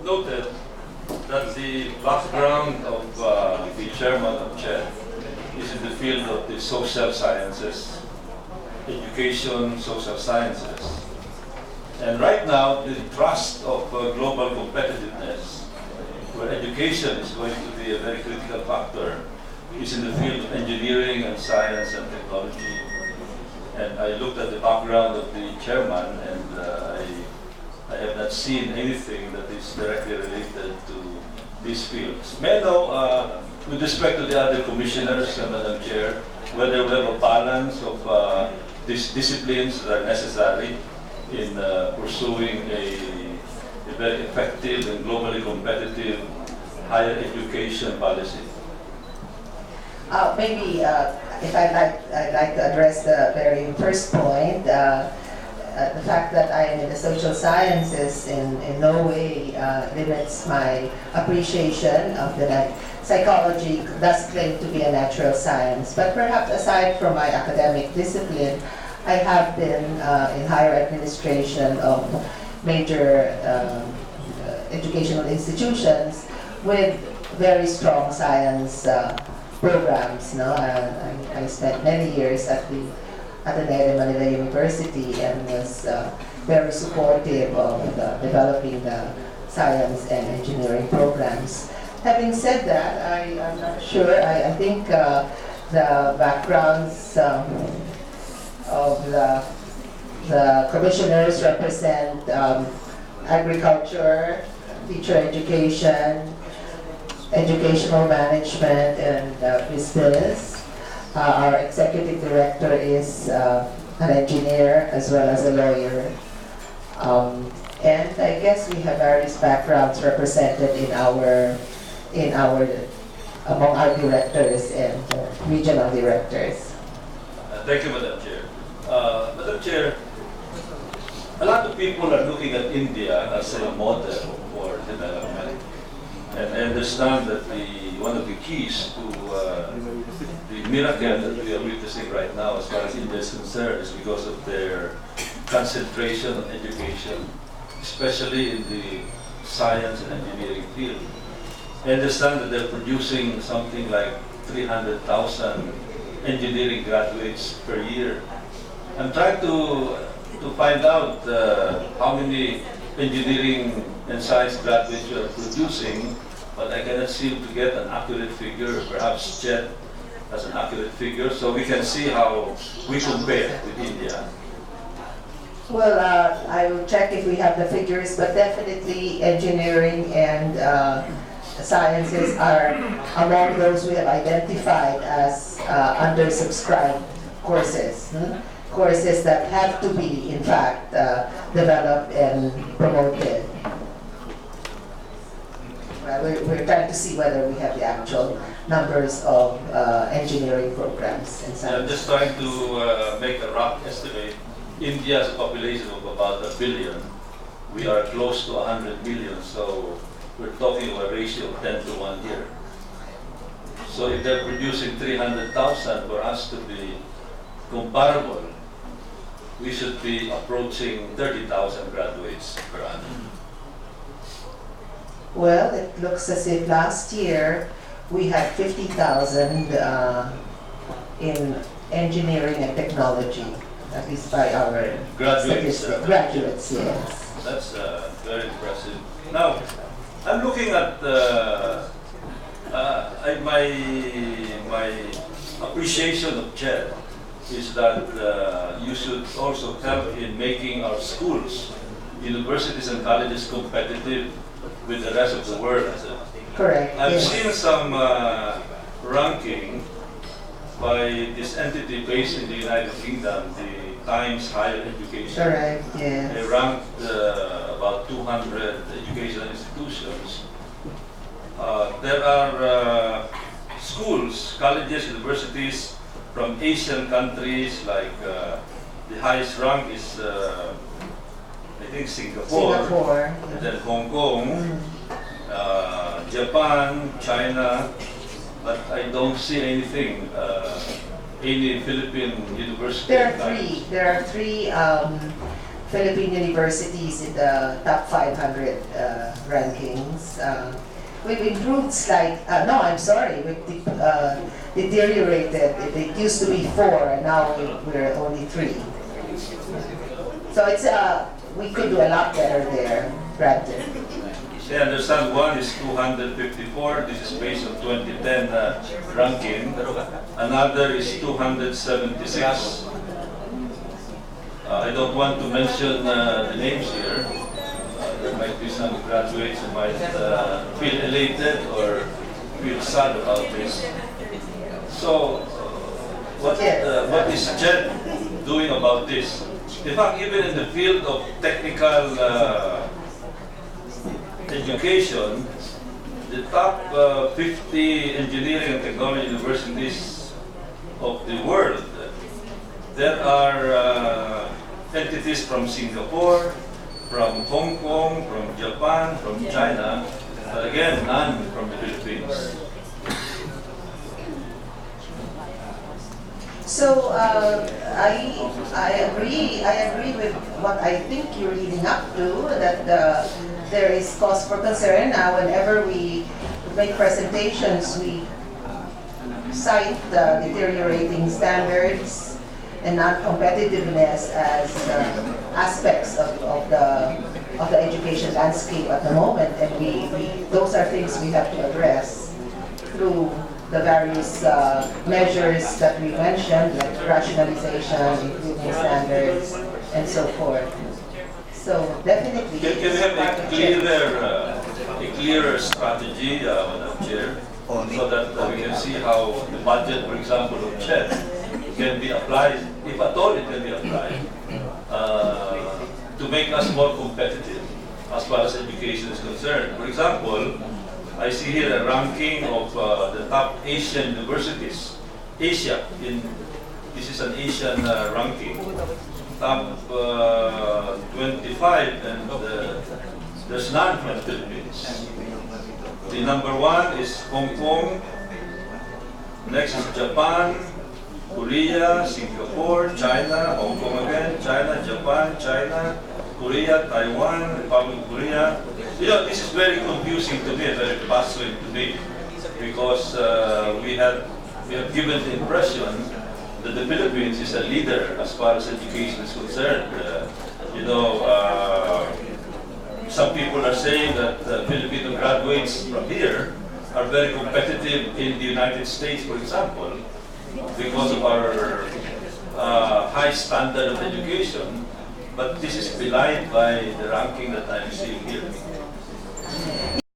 noted that the background of the chairman of CHED is in the field of the social sciences, education, social sciences. And right now, the thrust of global competitiveness, where education is going to be a very critical factor, is in the field of engineering and science and technology. And I looked at the background of the chairman, and I have not seen anything that is directly related to these fields. May I know, with respect to the other commissioners, Madam Chair, whether we have a balance of these disciplines that are necessary in pursuing a very effective and globally competitive higher education policy? Maybe if I'd like to address the very first point. The fact that I am in the social sciences in no way limits my appreciation of the psychology does claim to be a natural science. But perhaps aside from my academic discipline, I have been in higher administration of major educational institutions with very strong science programs. No? I spent many years at the Ateneo de Manila University and was very supportive of developing the science and engineering programs. Having said that, I'm not sure. I think the backgrounds of the commissioners represent agriculture, teacher education, educational management, and business. Our executive director is an engineer as well as a lawyer. And I guess we have various backgrounds represented among our directors and regional directors. Thank you, Madam Chair. Madam Chair, a lot of people are looking at India as a model for development. And I understand that one of the keys to the miracle that we are witnessing right now as far as India is concerned is because of their concentration on education, especially in the science and engineering field. I understand that they're producing something like 300,000 engineering graduates per year. I'm trying to find out how many engineering and science graduates you are producing, but I cannot seem to get an accurate figure. Perhaps CHED has an accurate figure, so we can see how we compare with India. Well, I will check if we have the figures, but definitely engineering and sciences are among those we have identified as undersubscribed courses. Courses that have to be, in fact, developed and promoted. Well, we're trying to see whether we have the actual numbers of engineering programs and science. I'm just trying to make a rough estimate. India has a population of about 1 billion. We are close to 100 million, so we're talking about a ratio of 10 to 1 here. So if they're producing 300,000 for us to be comparable, we should be approaching 30,000 graduates per annum. Well, it looks as if last year we had 50,000 in engineering and technology, at least by our graduates. Graduates, yes. That's very impressive. Now, I'm looking at my appreciation of CHED is that you should also help in making our schools, universities and colleges competitive with the rest of the world. Correct. I've yes. seen some ranking by this entity based in the United Kingdom, the Times Higher Education. Correct, yes. They ranked about 200 educational institutions. There are schools, colleges, universities from Asian countries, like the highest rank is, I think, Singapore. And then Hong Kong, Japan, China, but I don't see anything, any Philippine university. There are three Philippine universities in the top 500 rankings. We've improved no, I'm sorry, we've deteriorated. It used to be 4, and now we're only 3. So it's we could do a lot better there, granted. I understand one is 254. This is based on 2010 ranking. Another is 276. I don't want to mention the names here. There might be some graduates who might feel elated or feel sad about this. So, what is CHED doing about this? In fact, even in the field of technical education, the top 50 engineering and technology universities of the world, there are entities from Singapore, from Hong Kong, from Japan, from China, but again, none from the Philippines. So I agree with what I think you're leading up to, that there is cause for concern. Whenever we make presentations, we cite the deteriorating standards and non-competitiveness as aspects of the education landscape at the moment, and those are things we have to address through the various measures that we mentioned, like rationalization, improving standards, and so forth. So definitely, Can we have a clearer strategy, Madam Chair, so that we can see how the budget, for example, of CHED can be applied, if at all it can be applied, to make us more competitive as far as education is concerned. For example, I see here a ranking of the top Asian universities. Asia, this is an Asian ranking. Top 25, and there's none from the Philippines. The number 1 is Hong Kong, next is Japan, Korea, Singapore, China, Hong Kong again, China, Japan, China, Korea, Taiwan, Republic of Korea. You know, this is very confusing to me, very puzzling to me, because we have given the impression that the Philippines is a leader as far as education is concerned. Some people are saying that Filipino graduates from here are very competitive in the United States, for example, because of our high standard of education. But this is belied by the ranking that I'm seeing here.